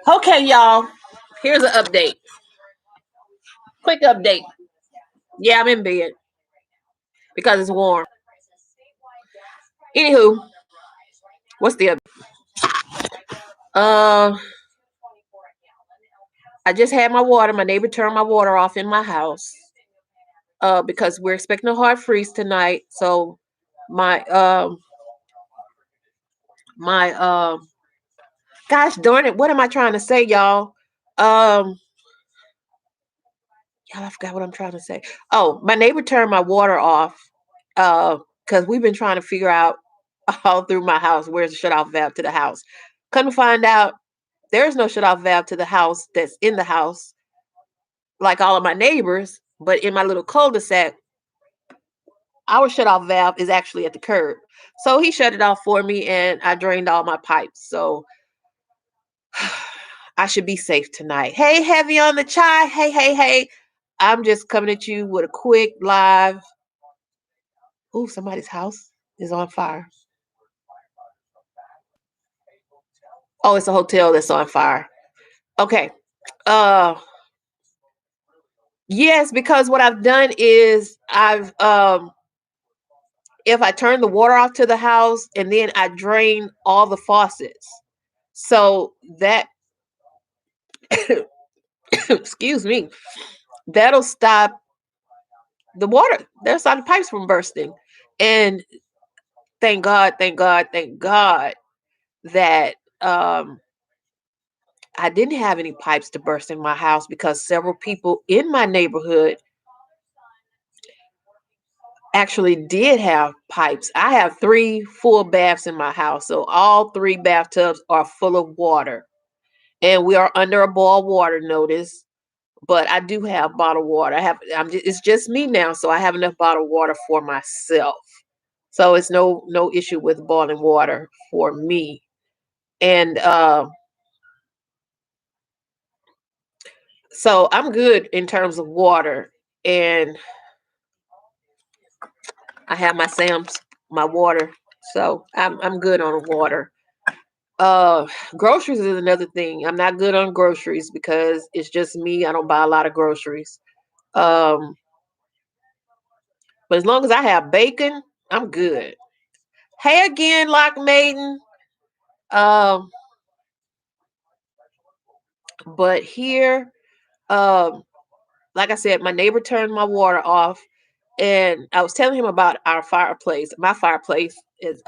Okay, y'all. Here's an update. Quick update. Yeah, I'm in bed because it's warm. Anywho, what's the uh? I just had my water. My neighbor turned my water off in my house. Because we're expecting a hard freeze tonight. So my my gosh darn it, what am I trying to say, y'all? Um I forgot what I'm trying to say. Oh, my neighbor turned my water off because we've been trying to figure out all through my house where's the shut off valve to the house. Couldn't find out there's no shut off valve to the house that's in the house like all of my neighbors, but in my little cul-de-sac, our shut off valve is actually at the curb. So he shut it off for me and I drained all my pipes. So I should be safe tonight. Hey, heavy on the chai. Hey, hey, hey. I'm just coming at you with a quick live. Ooh, somebody's house is on fire. Oh, it's a hotel that's on fire. Okay. Uh yes, because what I've done is I've if I turn the water off to the house and then I drain all the faucets. So that excuse me, that'll stop the water. That'll stop the pipes from bursting. And thank God, thank God, thank God that I didn't have any pipes to burst in my house because several people in my neighborhood actually did have pipes. I have 3 full baths in my house, so all 3 bathtubs are full of water. And we are under a boil water notice, but I do have bottled water. It's just me now, so I have enough bottled water for myself. So it's no issue with boiling water for me. And so I'm good in terms of water. And I have my Sam's, my water. So I'm good on water. Uh Groceries is another thing. I'm not good on groceries because it's just me. I don't buy a lot of groceries. Um but as long as I have bacon, I'm good. Hey again, Lock Maiden. Um but here, um like I said, my neighbor turned my water off and I was telling him about our fireplace. My fireplace is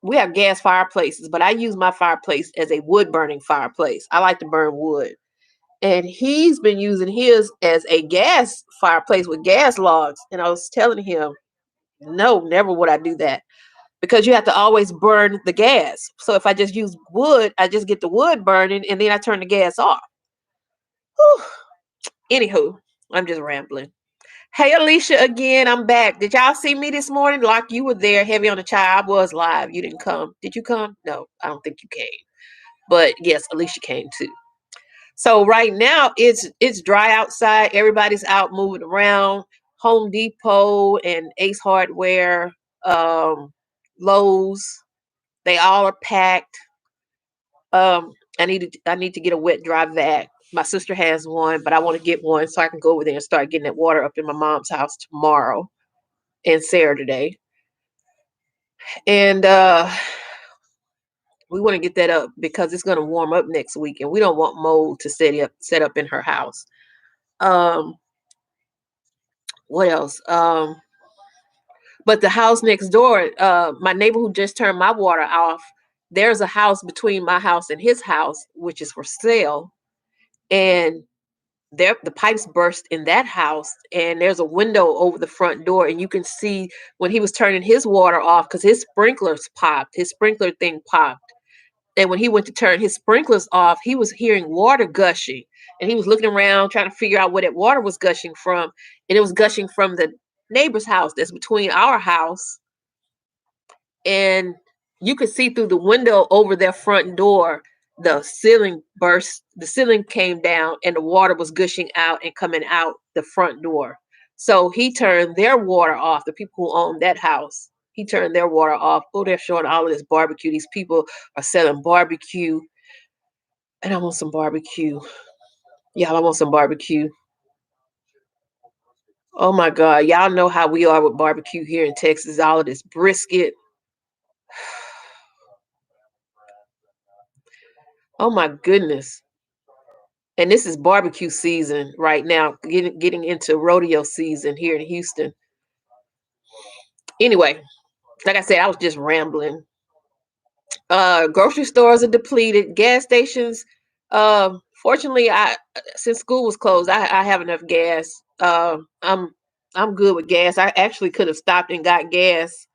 we have gas fireplaces, but I use my fireplace as a wood burning fireplace. I like to burn wood. And he's been using his as a gas fireplace with gas logs. And I was telling him, no, never would I do that because you have to always burn the gas. So if I just use wood, I just get the wood burning and then I turn the gas off. Whew. Anywho, I'm just rambling. Hey, Alicia, again, I'm back. Did y'all see me this morning? Like you were there, heavy on the child. I was live. You didn't come. Did you come? No, I don't think you came. But yes, Alicia came too. So right now it's dry outside. Everybody's out moving around. Home Depot and Ace Hardware, Lowe's, they all are packed. I need to get a wet dry vac. My sister has one, but I want to get one so I can go over there and start getting that water up in my mom's house tomorrow and Saturday. And we want to get that up because it's going to warm up next week, and we don't want mold to set up in her house. Um, what else? But the house next door, my neighbor who just turned my water off, there's a house between my house and his house, which is for sale. And there the pipes burst in that house and there's a window over the front door and you can see when he was turning his water off because his sprinkler thing popped. And when he went to turn his sprinklers off, he was hearing water gushing. And he was looking around trying to figure out where that water was gushing from. And it was gushing from the neighbor's house that's between our house. And you could see through the window over their front door, the ceiling burst, the ceiling came down, and the water was gushing out and coming out the front door. So he turned their water off, the people who own that house. He turned their water off. Oh, they're showing all of this barbecue. These people are selling barbecue, and I want some barbecue. Y'all, I want some barbecue. Oh my God, y'all know how we are with barbecue here in Texas. All of this brisket. Oh my goodness. And this is barbecue season right now, getting into rodeo season here in Houston. Anyway, like I said, I was just rambling. Grocery stores are depleted. Gas stations. Fortunately, I since school was closed, I have enough gas. I'm good with gas. I actually could have stopped and got gas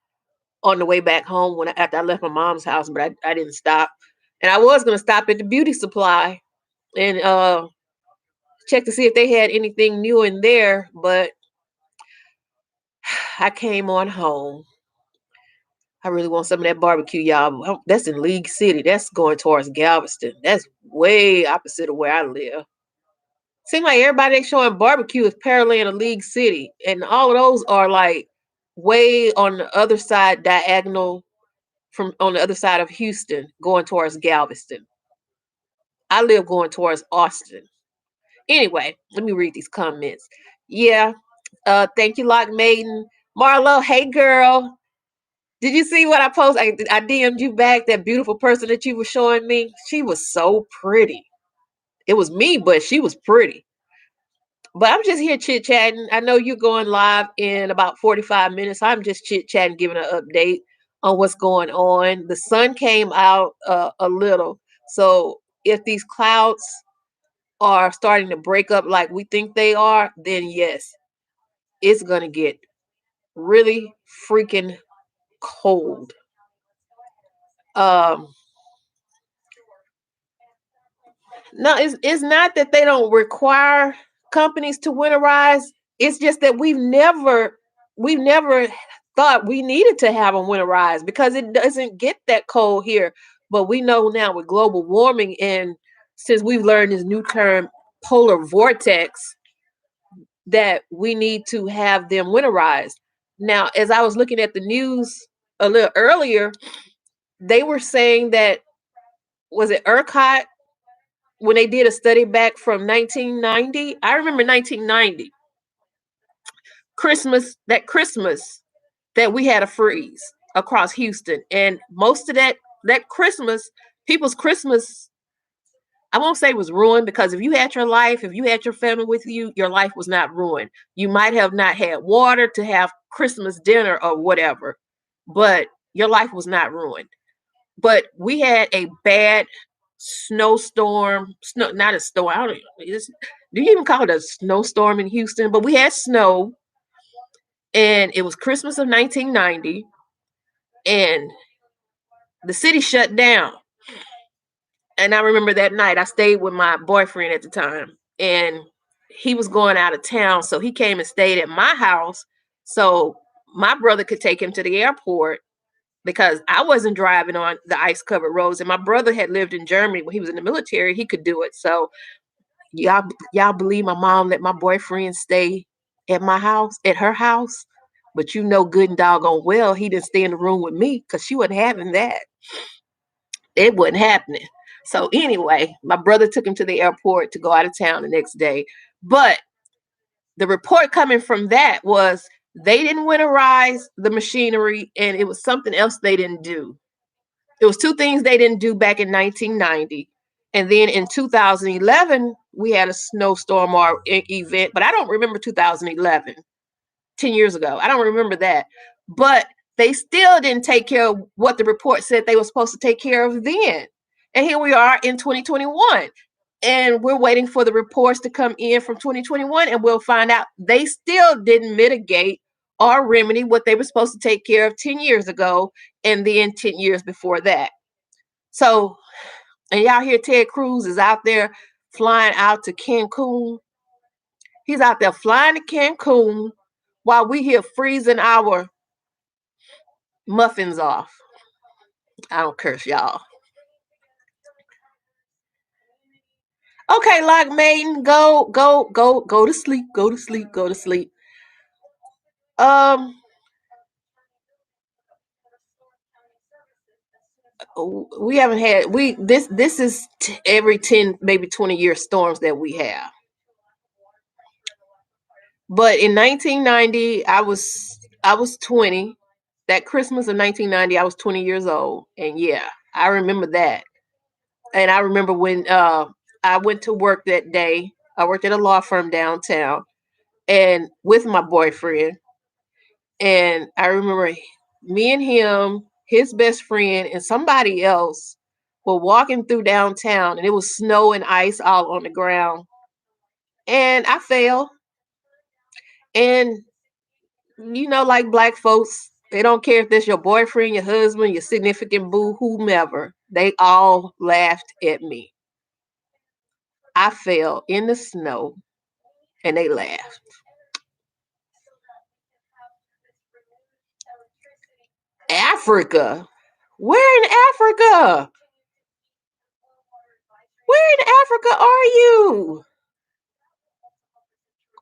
on the way back home after I left my mom's house, but I didn't stop. And I was gonna stop at the beauty supply and check to see if they had anything new in there, but I came on home. I really want some of that barbecue, y'all. That's in League City. That's going towards Galveston. That's way opposite of where I live. Seems like everybody that's showing barbecue is parallel to League City, and all of those are like way on the other side, diagonal from on the other side of Houston, going towards Galveston. I live going towards Austin. Anyway, let me read these comments. Yeah, thank you, Lock Maiden. Marlo, hey girl. Did you see what I posted? I DM'd you back that beautiful person that you were showing me. She was so pretty. It was me, but she was pretty. But I'm just here chit chatting. I know you're going live in about 45 minutes. I'm just chit chatting, giving an update on what's going on. The sun came out a little. So if these clouds are starting to break up like we think they are, then yes, it's going to get really freaking cold. Um, No, it's not that they don't require companies to winterize. It's just that we've never thought we needed to have them winterize because it doesn't get that cold here. But we know now with global warming and since we've learned this new term polar vortex that we need to have them winterized. Now, as I was looking at the news a little earlier, they were saying that was it ERCOT when they did a study back from 1990. I remember 1990 Christmas that we had a freeze across Houston, and most of that Christmas, people's Christmas, I won't say was ruined because if you had your family with you, your life was not ruined. You might have not had water to have Christmas dinner or whatever, but your life was not ruined. But we had a bad snowstorm. Snow, not a storm. I don't. Do you even call it a snowstorm in Houston? But we had snow, and it was Christmas of 1990, and the city shut down. And I remember that night I stayed with my boyfriend at the time, and he was going out of town, so he came and stayed at my house, so my brother could take him to the airport because I wasn't driving on the ice covered roads, and my brother had lived in Germany when he was in the military. He could do it. So y'all believe my mom let my boyfriend stay at my house, at her house, but you know good and doggone well he didn't stay in the room with me because she wasn't having that. It wasn't happening. So anyway, my brother took him to the airport to go out of town the next day. But the report coming from that was they didn't winterize the machinery, and it was something else they didn't do. It was two things they didn't do back in 1990. And then in 2011, we had a snowstorm or event, but I don't remember 2011, 10 years ago. I don't remember that. But they still didn't take care of what the report said they were supposed to take care of then. And here we are in 2021. And we're waiting for the reports to come in from 2021, and we'll find out they still didn't mitigate or remedy what they were supposed to take care of 10 years ago and then 10 years before that. So, and y'all hear Ted Cruz is out there flying out to Cancun. He's out there flying to Cancun while we here freezing our muffins off. I don't curse y'all. Okay, Lock Maiden, go to sleep, go to sleep. Um, We haven't had we this is every 10 maybe 20-year storms that we have. But in 1990, I was 20. That Christmas of 1990, I was 20 years old, and yeah, I remember that. And I remember when I went to work that day. I worked at a law firm downtown, and with my boyfriend. And I remember me and him, his best friend, and somebody else were walking through downtown, and it was snow and ice all on the ground. And I fell. And like black folks, they don't care if that's your boyfriend, your husband, your significant boo, whomever. They all laughed at me. I fell in the snow, and they laughed. Africa? Where in Africa? Where in Africa are you?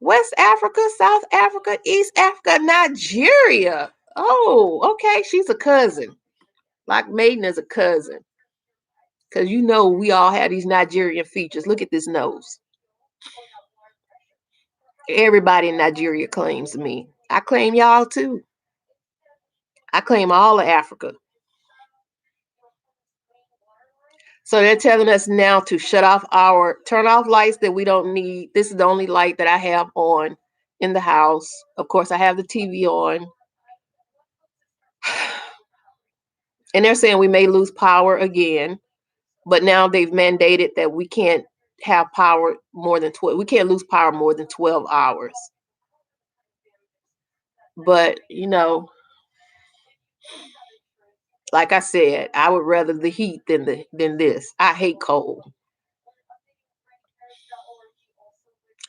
West Africa, South Africa, East Africa, Nigeria. Oh, okay. She's a cousin. Like Maiden is a cousin. Because we all have these Nigerian features. Look at this nose. Everybody in Nigeria claims me. I claim y'all too. I claim all of Africa. So they're telling us now to turn off lights that we don't need. This is the only light that I have on in the house. Of course, I have the TV on. And they're saying we may lose power again. But now they've mandated that we can't have power more than 12. We can't lose power more than 12 hours. But, like I said, I would rather the heat than this. I hate cold.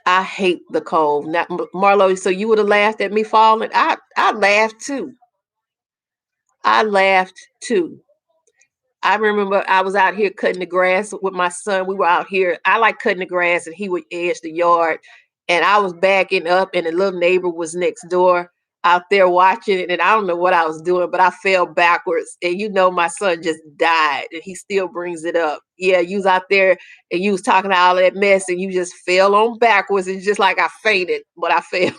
I hate the cold. Now, Marlo, so you would have laughed at me falling? I laughed too. I laughed too. I remember I was out here cutting the grass with my son. We were out here. I like cutting the grass, and he would edge the yard. And I was backing up, and the little neighbor was next door out there watching it. And I don't know what I was doing, but I fell backwards. And my son just died, and he still brings it up. Yeah, you was out there, and you was talking all that mess, and you just fell on backwards. It's just like I fainted, but I fell.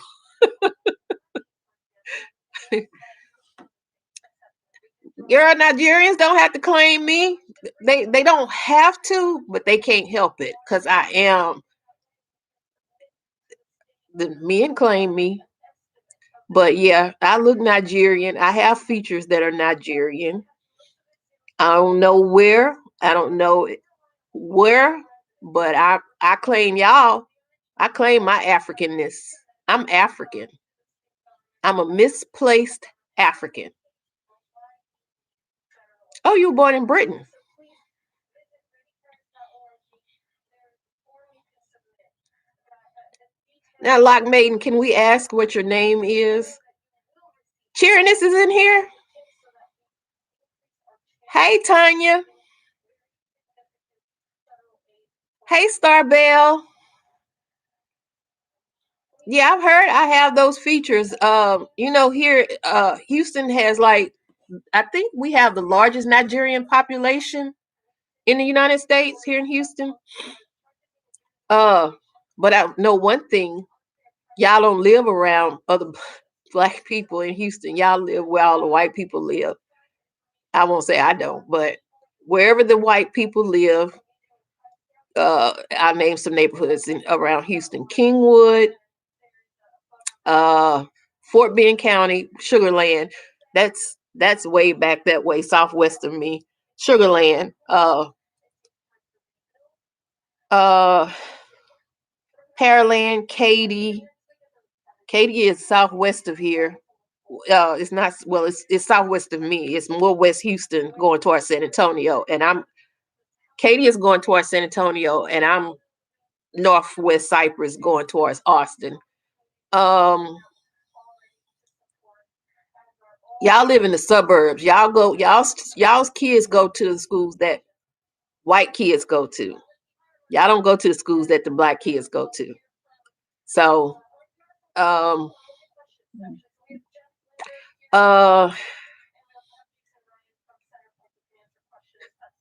Girl, Nigerians don't have to claim me. They don't have to, but they can't help it because I am the men claim me. But yeah, I look Nigerian. I have features that are Nigerian. I don't know where. I don't know where, but I claim y'all. I claim my Africanness. I'm African. I'm a misplaced African. Oh, you were born in Britain. Now, Lock Maiden, can we ask what your name is? Cheeriness is in here. Hey, Tanya. Hey, Starbell. Yeah, I've heard I have those features. Here, Houston has I think we have the largest Nigerian population in the United States here in Houston. Uh, but I know one thing: y'all don't live around other black people in Houston. Y'all live where all the white people live. I won't say I don't, but wherever the white people live, I'll name some neighborhoods around Houston: Kingwood, uh, Fort Bend County, Sugarland. That's way back that way, southwest of me. Sugarland. Uh, Pearland, Katy. Katy is southwest of here. It's not well. It's southwest of me. It's more West Houston, going towards San Antonio, and Katy is going towards San Antonio, and I'm Northwest Cypress, going towards Austin. Um, y'all live in the suburbs. Y'all's kids go to the schools that white kids go to. Y'all don't go to the schools that the black kids go to. So, um, uh,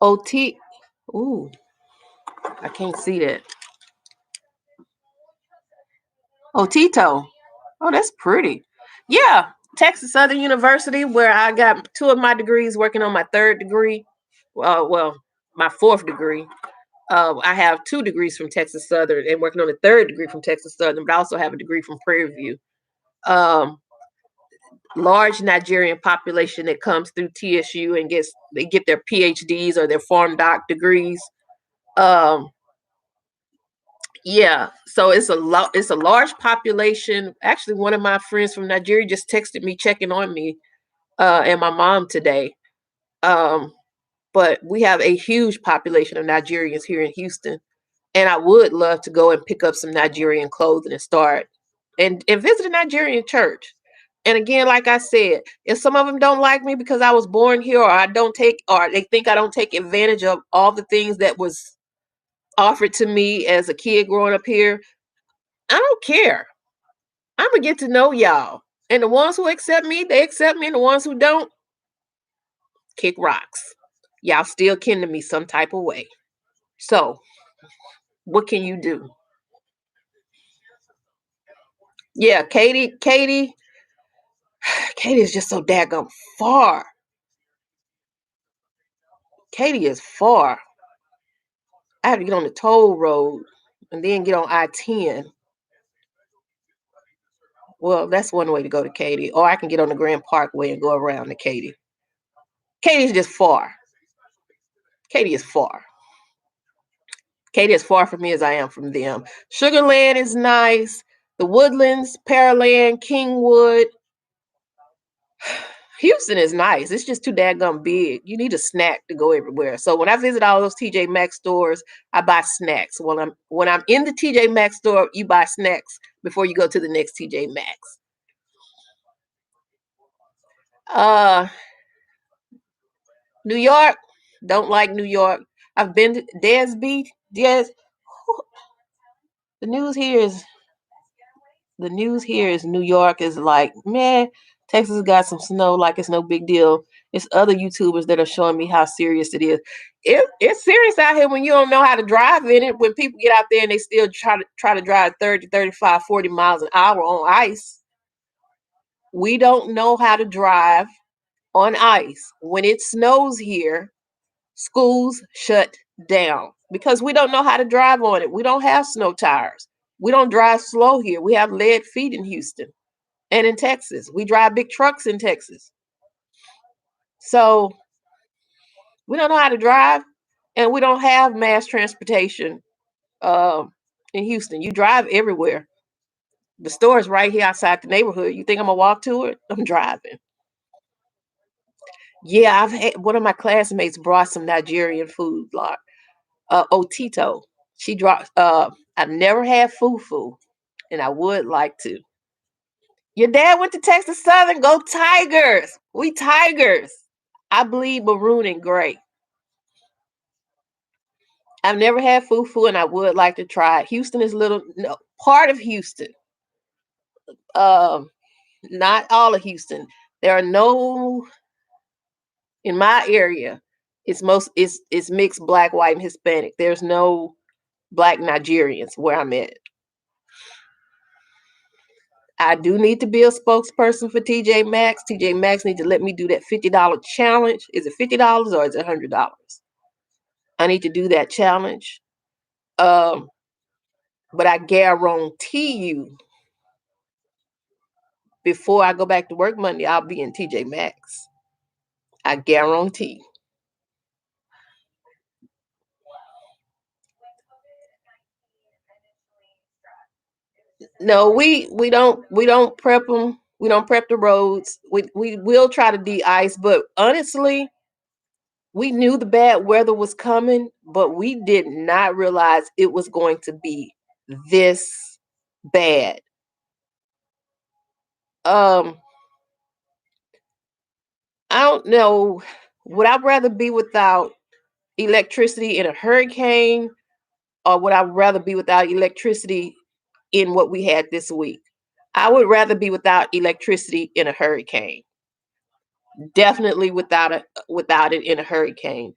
OT. Ooh, I can't see that. Otito. Oh, that's pretty. Yeah, Texas Southern University, where I got two of my degrees, working on my third degree. Well, my fourth degree. I have two degrees from Texas Southern and working on a third degree from Texas Southern, but I also have a degree from Prairie View. Um, Large Nigerian population that comes through TSU and they get their PhDs or their farm doc degrees. Um, yeah, so it's a large population. Actually, one of my friends from Nigeria just texted me checking on me and my mom today. Um, but we have a huge population of Nigerians here in Houston, and I would love to go and pick up some Nigerian clothing and start and visit a Nigerian church. And again, like I said, if some of them don't like me because I was born here, or I don't take, or they think I don't take advantage of all the things that was offered to me as a kid growing up here, I don't care. I'm gonna get to know y'all. And the ones who accept me, they accept me. And the ones who don't, kick rocks. Y'all still kin to me some type of way. So, what can you do? Yeah, Katie is just so daggum far. Katie is far. I have to get on the toll road and then get on I-10. Well, that's one way to go to Katy. Or I can get on the Grand Parkway and go around to Katy. Katie's just far. Katy is far. Katy as far from me as I am from them. Sugarland is nice. The Woodlands, Pearland, Kingwood. Houston is nice. It's just too daggum big. You need a snack to go everywhere. So when I visit all those TJ Maxx stores, I buy snacks. When I'm in the TJ Maxx store, you buy snacks before you go to the next TJ Maxx. Uh, New York, don't like New York. I've been to Desby. Des. The news here is the news here is New York is like, man, Texas got some snow, like it's no big deal. It's other YouTubers that are showing me how serious it is. It's serious out here when you don't know how to drive in it. When people get out there and they still try to drive 30, 35, 40 miles an hour on ice. We don't know how to drive on ice. When it snows here, schools shut down because we don't know how to drive on it. We don't have snow tires. We don't drive slow here. We have lead feet in Houston and in Texas. We drive big trucks in Texas. So we don't know how to drive and we don't have mass transportation uh, in Houston. You drive everywhere. The store is right here outside the neighborhood. You think I'm going to walk to it? I'm driving. Yeah, I've had one of my classmates brought some Nigerian food, like Otito. She dropped. I've never had fufu, and I would like to. Your dad went to Texas Southern. Go Tigers! We Tigers. I bleed maroon and gray. I've never had fufu, and I would like to try it. Houston is little no, part of Houston. Um, Not all of Houston. There are no in my area. It's mixed black, white, and Hispanic. There's no black Nigerians where I'm at. I do need to be a spokesperson for TJ Maxx. TJ Maxx need to let me do that $50 challenge. Is it $50 or is it $100? I need to do that challenge. Um, but I guarantee you, before I go back to work Monday, I'll be in TJ Maxx. I guarantee. No, we don't prep them. We don't prep the roads. We will try to de-ice, but honestly, we knew the bad weather was coming, but we did not realize it was going to be this bad. Um, I don't know. Would I rather be without electricity in a hurricane, or would I rather be without electricity in what we had this week? I would rather be without electricity in a hurricane. Definitely without it in a hurricane.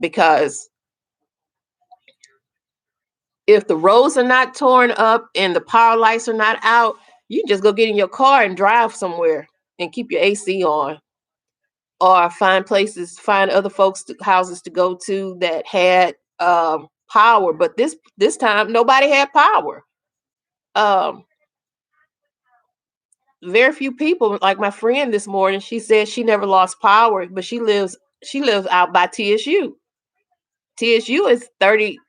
because if the roads are not torn up and the power lights are not out, you can just go get in your car and drive somewhere and keep your AC on, or find other houses to go to that had power. But this time nobody had power. Um, very few people. Like my friend this morning, she said she never lost power, but she lives out by TSU. TSU is 30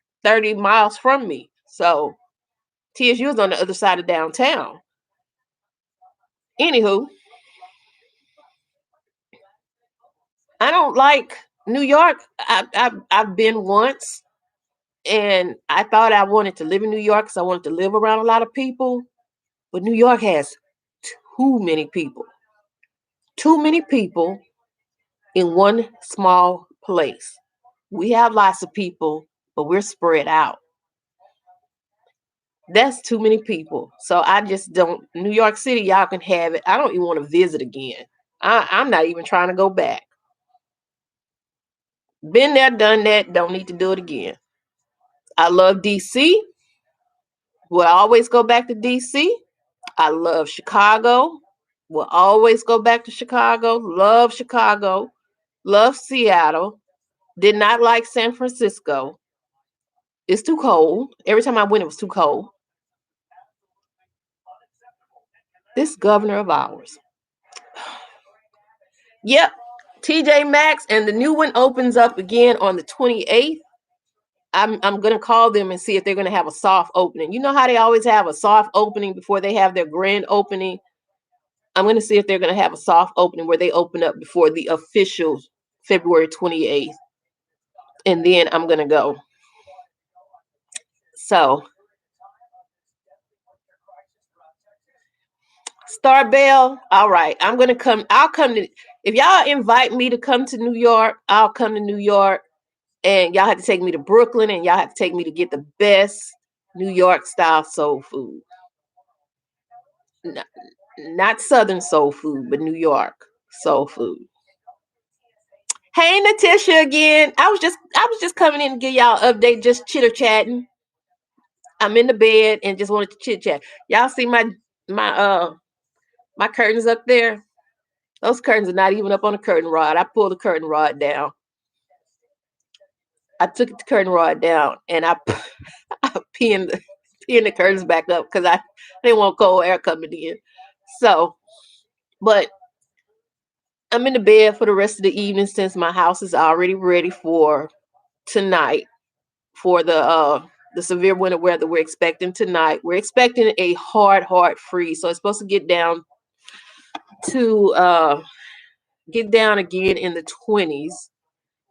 miles from me. So TSU is on the other side of downtown. Anywho, I don't like New York. I've been once, and I thought I wanted to live in New York because I wanted to live around a lot of people. But New York has too many people. Too many people in one small place. We have lots of people, but we're spread out. That's too many people. So I just don't. New York City, y'all can have it. I don't even want to visit again. I'm not even trying to go back. Been there, done that. Don't need to do it again. I love DC. Will always go back to DC. I love Chicago. Will always go back to Chicago. Love Chicago. Love Seattle. Did not like San Francisco. It's too cold. Every time I went, it was too cold. This governor of ours. Yep. TJ Maxx, and the new one opens up again on the 28th. I'm gonna call them and see if they're gonna have a soft opening. You know how they always have a soft opening before they have their grand opening? I'm gonna see if they're gonna have a soft opening where they open up before the official February 28th. And then I'm gonna go. So Star Bell, all right. I'm gonna come. I'll come to if y'all invite me to come to New York, I'll come to New York. And y'all have to take me to Brooklyn, and y'all have to take me to get the best New York style soul food. Not, not Southern soul food, but New York soul food. Hey Natisha again. I was just coming in to give y'all an update, just chitter chatting. I'm in the bed and just wanted to chit chat. Y'all see my my curtains up there? Those curtains are not even up on the curtain rod. I pulled the curtain rod down. I took the curtain rod down and I pinned the curtains back up because I didn't want cold air coming in. So, but I'm in the bed for the rest of the evening since my house is already ready for tonight for the severe winter weather we're expecting tonight. We're expecting a hard freeze, so it's supposed to to get down again in the 20s,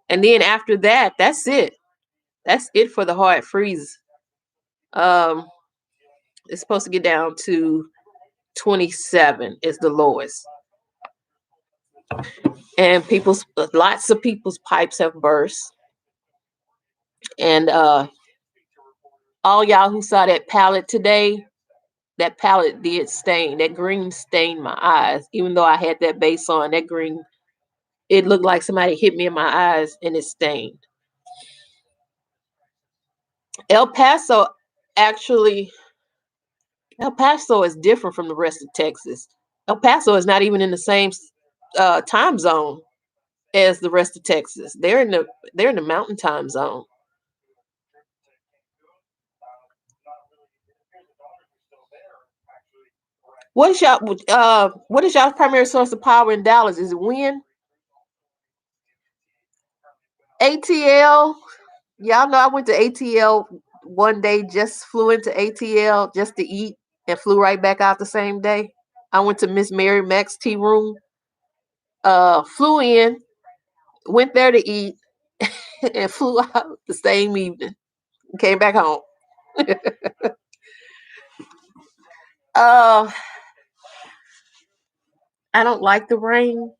and then after that, that's it. That's it for the hard freeze. Um, it's supposed to get down to 27 is the lowest, and lots of people's pipes have burst, and all y'all who saw that pallet today, that palette did stain. That green stained my eyes. Even though I had that base on, that green, it looked like somebody hit me in my eyes and it stained. El Paso, actually, El Paso is different from the rest of Texas. El Paso is not even in the same time zone as the rest of Texas. They're in the mountain time zone. What is y'all primary source of power in Dallas? Is it wind? ATL. Y'all know I went to ATL one day, just flew into ATL just to eat and flew right back out the same day. I went to Miss Mary Mac's tea room, flew in, went there to eat, and flew out the same evening. Came back home. uh, I don't like the rain.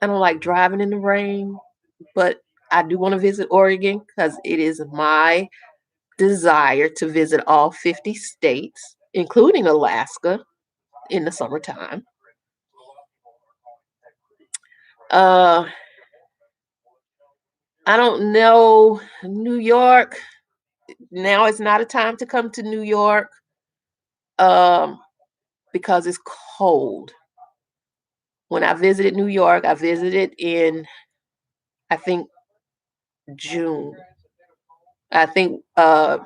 I don't like driving in the rain, but I do want to visit Oregon because it is my desire to visit all 50 states, including Alaska, in the summertime. Uh, I don't know. New York. Now it's not a time to come to New York. Um, because it's cold. When I visited New York, I visited in, I think, June. I think that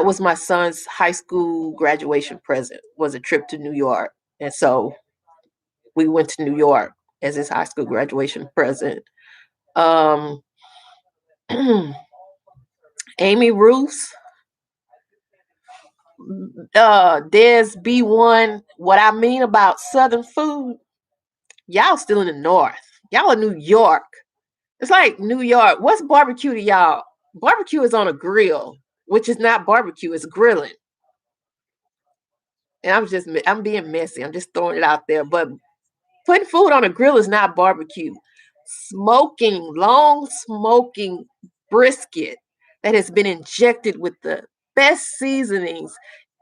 was my son's high school graduation present, was a trip to New York. And so we went to New York as his high school graduation present. Um, Amy Roos, Des B1. What I mean about Southern food, y'all still in the North. Y'all in New York. It's like New York. What's barbecue to y'all? Barbecue is on a grill, which is not barbecue, it's grilling. And I'm being messy. I'm just throwing it out there. But putting food on a grill is not barbecue. Long smoking brisket that has been injected with the best seasonings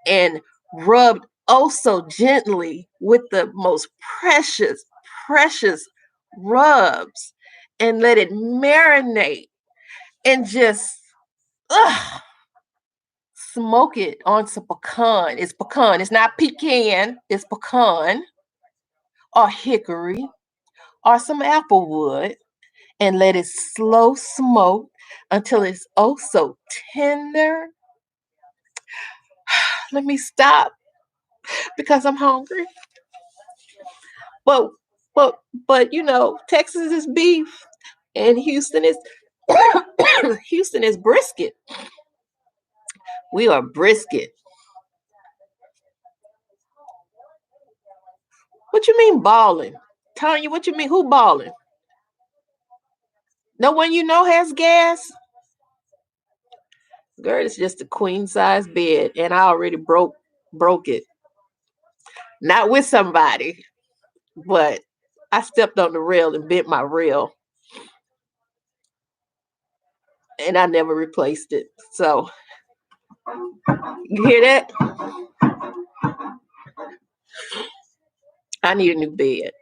and rubbed oh so gently with the most precious, precious rubs and let it marinate and just smoke it on some pecan. It's pecan. It's not pecan. It's pecan or hickory or some applewood and let it slow smoke until it's oh so tender. Let me stop because I'm hungry. But but but Texas is beef and Houston is Houston is brisket. We are brisket. What you mean balling? Tanya, what you mean? Who balling? No one you know has gas? Girl, it's just a queen size bed, and I already broke it. Not with somebody, but I stepped on the rail and bent my rail, and I never replaced it. So you hear that? I need a new bed.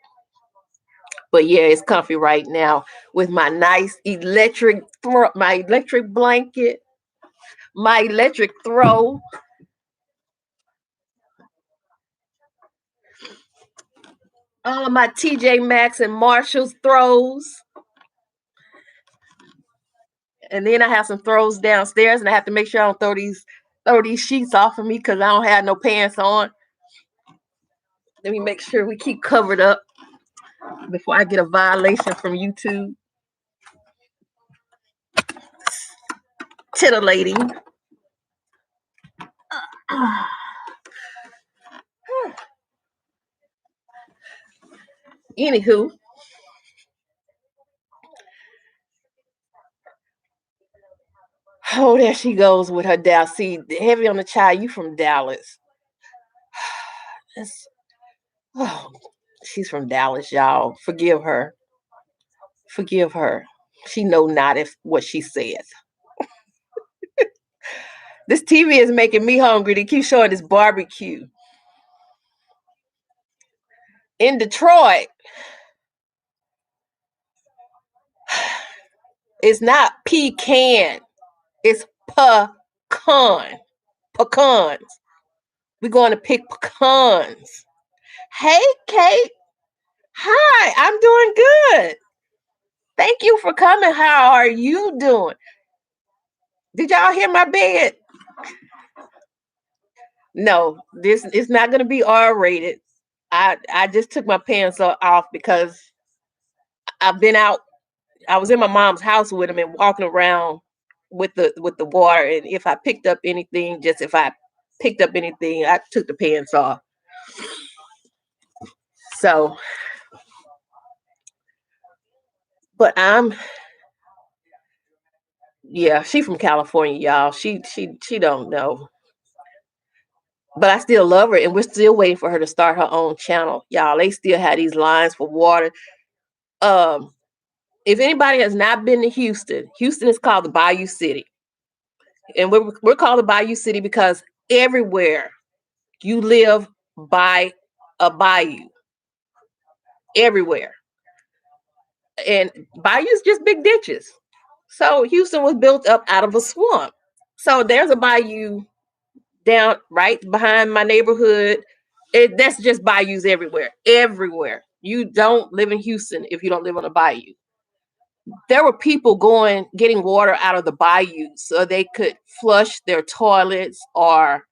But yeah, it's comfy right now with my nice my electric blanket, my electric throw. My TJ Maxx and Marshalls throws. And then I have some throws downstairs, and I have to make sure I don't throw these sheets off of me because I don't have no pants on. Let me make sure we keep covered up before I get a violation from YouTube. Titillating. Anywho, oh, there she goes with her Dallas. See, heavy on the child. You from Dallas? Oh, she's from Dallas, y'all. Forgive her. Forgive her. She know not if what she says. This TV is making me hungry. They keep showing this barbecue in Detroit. It's not pecan. It's pecan. Pecans. We're going to pick pecans. Hey, Kate. Hi, I'm doing good. Thank you for coming. How are you doing? Did y'all hear my bed? No, this is not going to be R-rated. I just took my pants off because I've been out. I was in my mom's house with him and walking around with the water. And if I picked up anything, I took the pants off. So, but yeah, she from California, y'all. She don't know. But I still love her, and we're still waiting for her to start her own channel, y'all. They still have these lines for water. Um, if anybody has not been to Houston, Houston is called the Bayou City, and we're called the Bayou City because everywhere you live by a bayou, everywhere. And bayous just big ditches. So Houston was built up out of a swamp. So there's a bayou down right behind my neighborhood. That's just bayous everywhere. Everywhere. You don't live in Houston if you don't live on a bayou. There were people getting water out of the bayou so they could flush their toilets or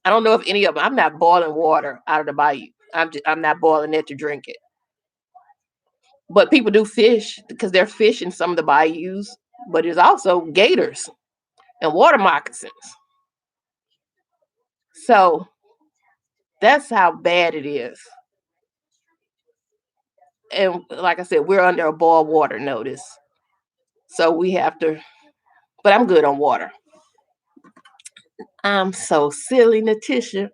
I don't know if any of them. I'm not boiling water out of the bayou. I'm not boiling it to drink it. But people do fish because there's fish in some of the bayous, but there's also gators and water moccasins. So that's how bad it is. And like I said, we're under a boil water notice. So we have to, but I'm good on water. I'm so silly, Natisha.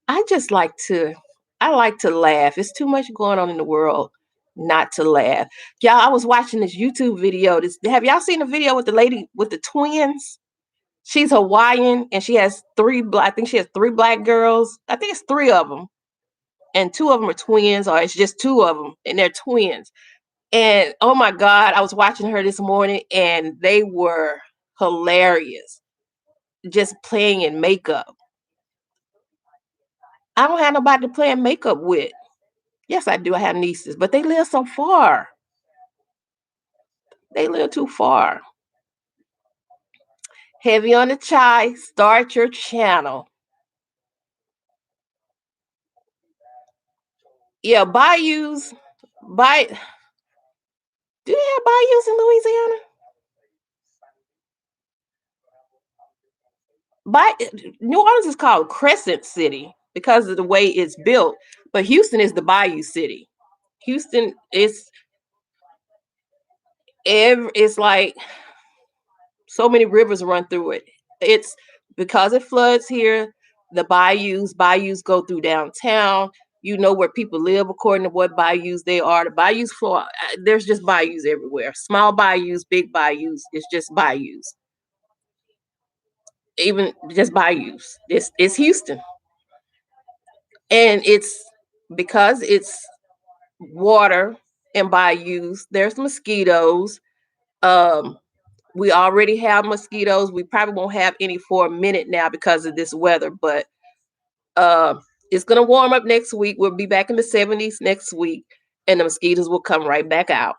I just like to, I like to laugh. It's too much going on in the world not to laugh. Y'all, I was watching this YouTube video. Have y'all seen the video with the lady with the twins? She's Hawaiian and she has I think she has three black girls. I think it's three of them. And two of them are twins, or it's just two of them, and they're twins. And oh my God, I was watching her this morning and they were hilarious. Just playing in makeup. I don't have nobody to play in makeup with. Yes, I do. I have nieces, but they live so far. They live too far. Heavy on the chai. Start your channel. Yeah, bayous. By Do you have bayous in Louisiana? By New Orleans is called Crescent City because of the way it's built, but Houston is the Bayou City. Houston is it's like so many rivers run through it. It's because it floods here. The bayous go through downtown. You know where people live according to what bayous they are. The bayous flow. There's just bayous everywhere. Small bayous, big bayous. It's just bayous. Even just bayous. It's Houston, and it's because it's water and bayous. There's mosquitoes. Um, we already have mosquitoes. We probably won't have any for a minute now because of this weather, but uh, it's gonna warm up next week. We'll be back in the 70s next week, and the mosquitoes will come right back out.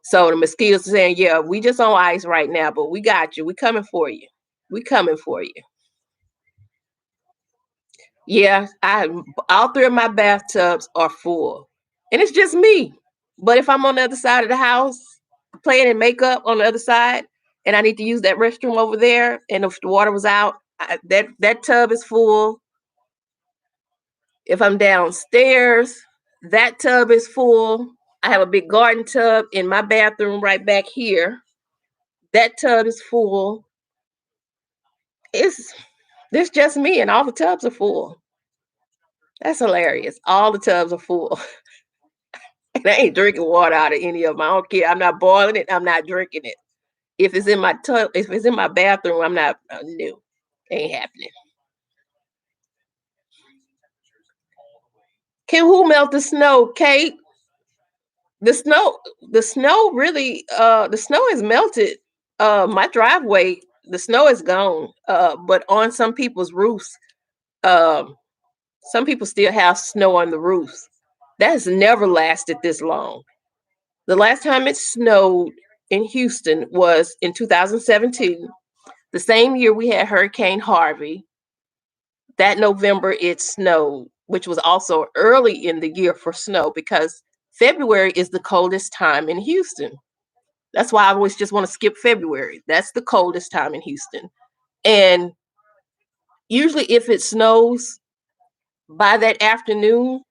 So the mosquitoes are saying, "Yeah, we just on ice right now, but we got you. We coming for you. We coming for you." Yeah, I all three of my bathtubs are full, and it's just me. But if I'm on the other side of the house playing in makeup on the other side, and I need to use that restroom over there, and if the water was out, that tub is full. If I'm downstairs, that tub is full. I have a big garden tub in my bathroom right back here. That tub is full. It's There's just me, and all the tubs are full. That's hilarious. All the tubs are full. And I ain't drinking water out of any of them. I don't care. I'm not boiling it. I'm not drinking it. If it's in my tub, if it's in my bathroom, I'm not new. Ain't happening. Can who melt the snow, Kate? The snow, the snow really, the snow is melted. My driveway, the snow is gone. But on some people's roofs, um, some people still have snow on the roofs. That has never lasted this long. The last time it snowed in Houston was in 2017. The same year we had Hurricane Harvey. That November it snowed, which was also early in the year for snow because February is the coldest time in Houston. That's why I always just want to skip February. That's the coldest time in Houston. And usually, if it snows by that afternoon,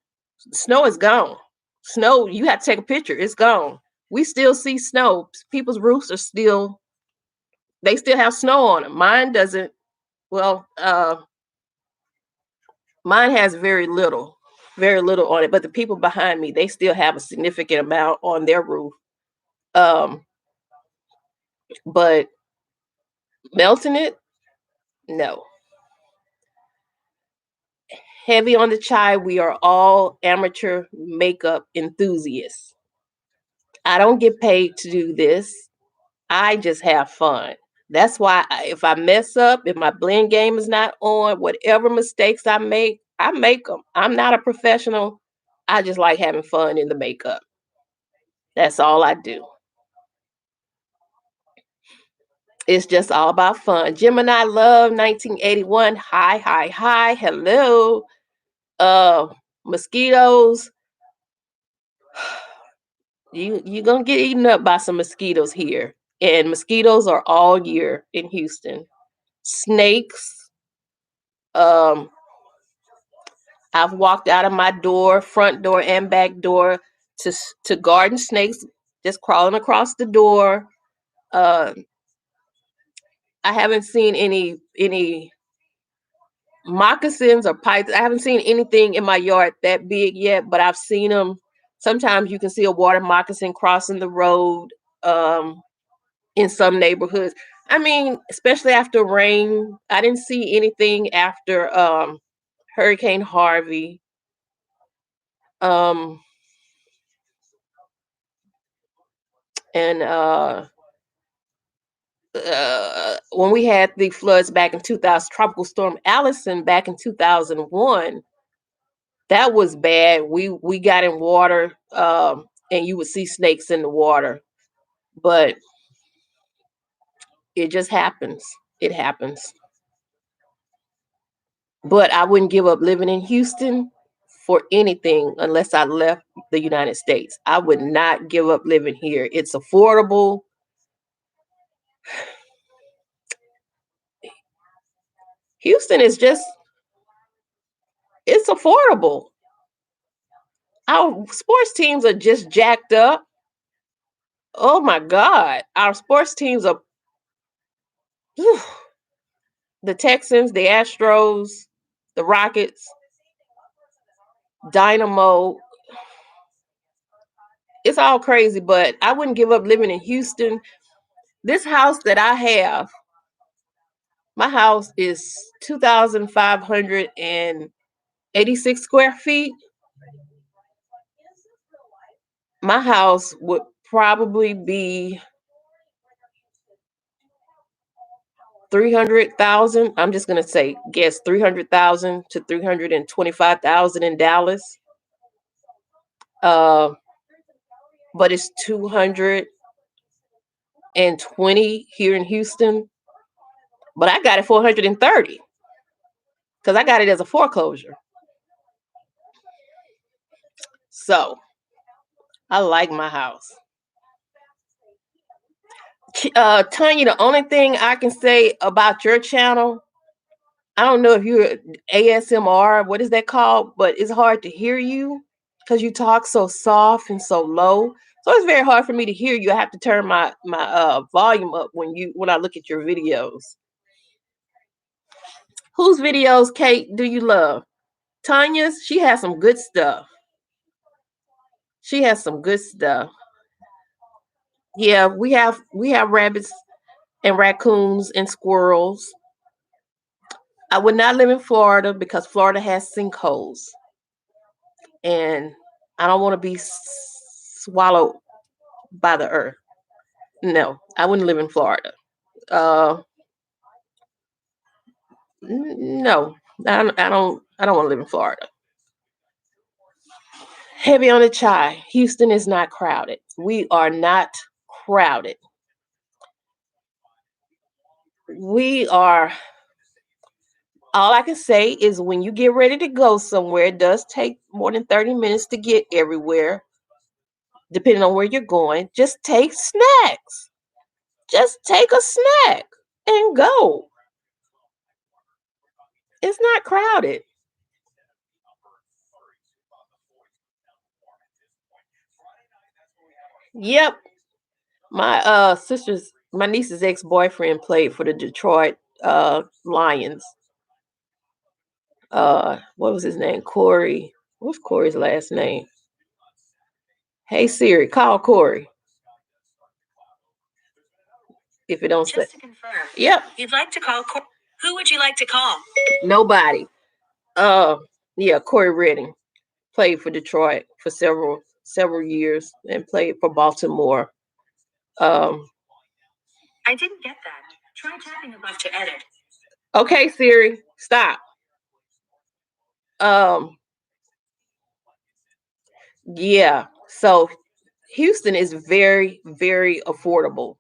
snow is gone. Snow, you have to take a picture, it's gone. We still see snow. People's roofs are still, they still have snow on them. Mine doesn't. Well, mine has very little on it, but the people behind me, they still have a significant amount on their roof. Um, but melting it, no. Heavy on the chai, we are all amateur makeup enthusiasts. I don't get paid to do this. I just have fun. That's why if I mess up, if my blend game is not on, whatever mistakes I make them. I'm not a professional. I just like having fun in the makeup. That's all I do. It's just all about fun. Gemini Love 1981. Hi, hi, hi. Hello. Uh Mosquitoes. You're gonna get eaten up by some mosquitoes here. And mosquitoes are all year in Houston. Snakes. Um I've walked out of my door, front door and back door, to garden snakes just crawling across the door. Uh, I haven't seen any moccasins or pythons. I haven't seen anything in my yard that big yet, but I've seen them. Sometimes you can see a water moccasin crossing the road in some neighborhoods. I mean, especially after rain. I didn't see anything after Hurricane Harvey. Um, and when we had the floods back in 2000, Tropical Storm Allison back in 2001, that was bad. We got in water, and you would see snakes in the water, but it just happens. It happens. But I wouldn't give up living in Houston for anything unless I left the United States. I would not give up living here. It's affordable. Houston is just, it's affordable. Our sports teams are just jacked up. Oh my God. Our sports teams are whew, the Texans, the Astros, the Rockets, Dynamo. It's all crazy, but I wouldn't give up living in Houston. This house that I have, my house is 2,586 square feet. My house would probably be 300,000. I'm just gonna say guess 300,000 to 325,000 in Dallas. Uh, but it's 220 here in Houston. But I got it for 130 because I got it as a foreclosure. So I like my house. Tanya, the only thing I can say about your channel, I don't know if you're ASMR, what is that called? But it's hard to hear you because you talk so soft and so low. So it's very hard for me to hear you. I have to turn my volume up when I look at your videos. Whose videos, Kate, do you love? Tanya's, she has some good stuff. She has some good stuff. Yeah, we have rabbits and raccoons and squirrels. I would not live in Florida because Florida has sinkholes. And I don't want to be swallowed by the earth. No, I wouldn't live in Florida. Uh, no, I don't want to live in Florida. Heavy on the chai. Houston is not crowded. We are not crowded. We are. All I can say is when you get ready to go somewhere, it does take more than 30 minutes to get everywhere, depending on where you're going. Just take snacks. Just take a snack and go. It's not crowded. Yep. My niece's ex-boyfriend played for the Detroit Lions. What was his name? Corey. What's Corey's last name? Hey Siri, call Corey. If it don't Just say. to confirm. Yep. You'd like to call Who would you like to call? Nobody. Uh yeah, Corey Redding played for Detroit for several. several years and played for Baltimore. Um, I didn't get that. Try tapping above to edit. okay, Siri, stop. Um, yeah. So Houston is very, very affordable.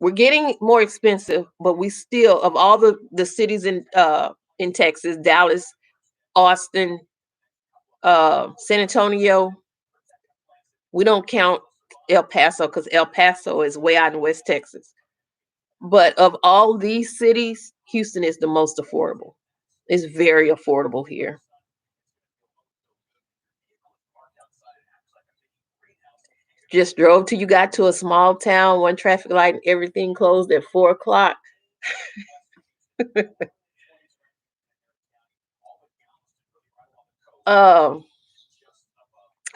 We're getting more expensive, but we still, of all the cities in Texas, Dallas, Austin, San Antonio, we don't count El Paso because El Paso is way out in West Texas. But of all these cities, Houston is the most affordable. It's very affordable here. Just drove till you got to a small town, one traffic light, and everything closed at 4 o'clock. Um,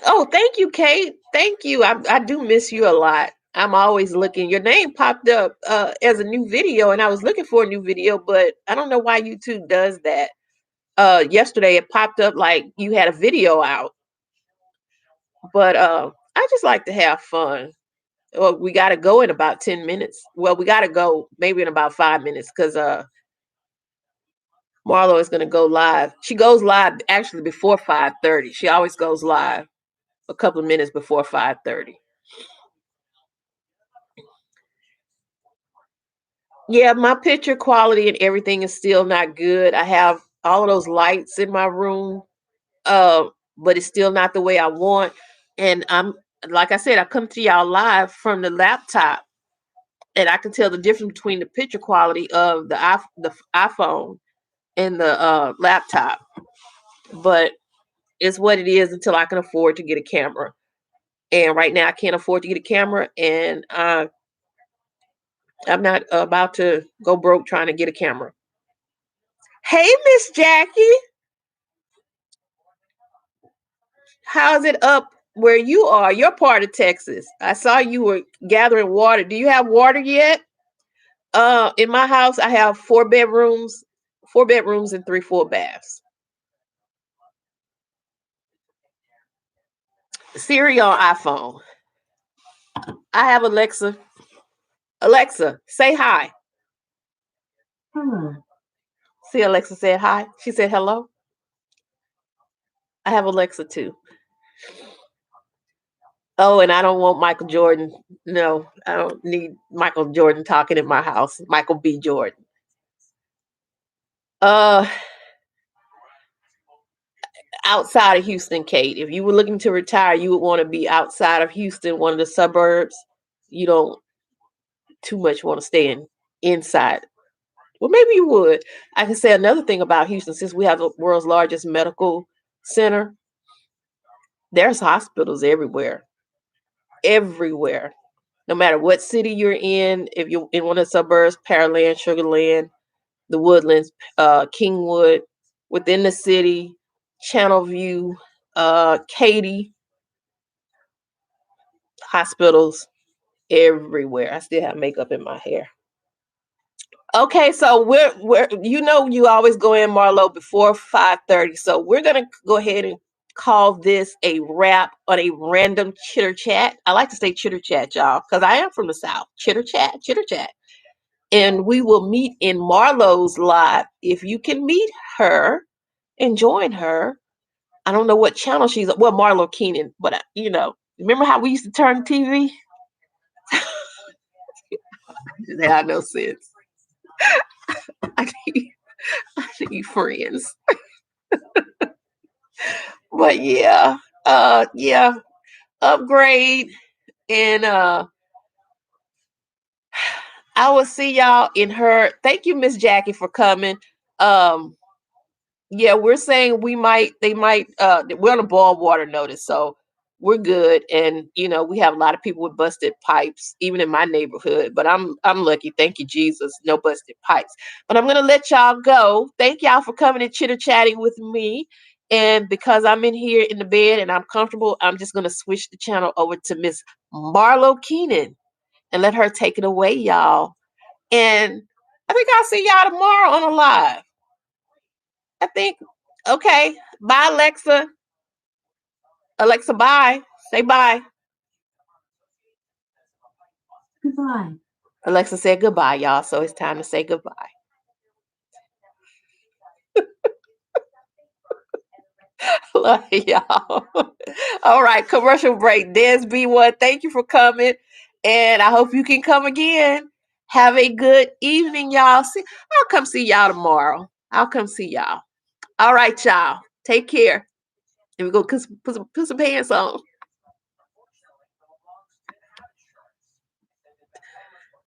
oh, thank you, Kate. Thank you. I do miss you a lot. I'm always looking. Your name popped up as a new video, and I was looking for a new video, but I don't know why YouTube does that. Yesterday it popped up like you had a video out, but I just like to have fun. Well, we got to go in about 10 minutes. Well, we got to go maybe in about 5 minutes because Marlo is going to go live. She goes live actually before 5:30. She always goes live a couple of minutes before 5:30. Yeah, my picture quality and everything is still not good. I have all of those lights in my room, uh, but it's still not the way I want. And I'm like I said, I come to y'all live from the laptop, and I can tell the difference between the picture quality of the iPhone and the laptop. But it's what it is until I can afford to get a camera. And right now, I can't afford to get a camera, and I'm not about to go broke trying to get a camera. Hey, Miss Jackie, how's it up where you are? You're part of Texas. I saw you were gathering water. Do you have water yet? In my house, I have four bedrooms and three full baths. Siri on iPhone. I have Alexa. Alexa, say hi. See, Alexa said hi. She said hello. I have Alexa too. Oh, and I don't want Michael Jordan. No, I don't need Michael Jordan talking in my house. Michael B. Jordan. Uh, outside of Houston, Kate. If you were looking to retire, you would want to be outside of Houston, one of the suburbs. You don't too much want to stay inside. Well, maybe you would. I can say another thing about Houston, since we have the world's largest medical center, there's hospitals everywhere. Everywhere. No matter what city you're in, if you're in one of the suburbs, Pearland, Sugarland, the Woodlands, Kingwood, within the city, Channelview, Katy, hospitals everywhere. I still have makeup in my hair. Okay, so we're you always go in, Marlo, before 5:30. So we're gonna go ahead and call this a wrap on a random chitter chat. I like to say chitter chat, y'all, because I am from the South. Chitter chat, chitter chat. And we will meet in Marlo's live. If you can meet her and join her, I don't know what channel she's on. Well, Marlo Keenan, but remember how we used to turn TV? That had no sense. I need, I need friends. But yeah, upgrade, and I will see y'all in her. Thank you, Miss Jackie, for coming. Um, yeah, we're saying they might we're on a boil water notice, so we're good. And we have a lot of people with busted pipes, even in my neighborhood, but I'm lucky. Thank you, Jesus, no busted pipes. But I'm gonna let y'all go. Thank y'all for coming and chitter chatting with me. And because I'm in here in the bed and I'm comfortable, I'm just gonna switch the channel over to Miss Marlo Keenan and let her take it away, y'all. And I think I'll see y'all tomorrow on a live. I think. Okay. Bye, Alexa. Alexa, bye. Say bye. Goodbye. Alexa said goodbye, y'all. So it's time to say goodbye. Love y'all. All right, commercial break. Des B1, thank you for coming. And I hope you can come again. Have a good evening, y'all. See, I'll come see y'all tomorrow. I'll come see y'all. All right, y'all. Take care. And we go put some pants on.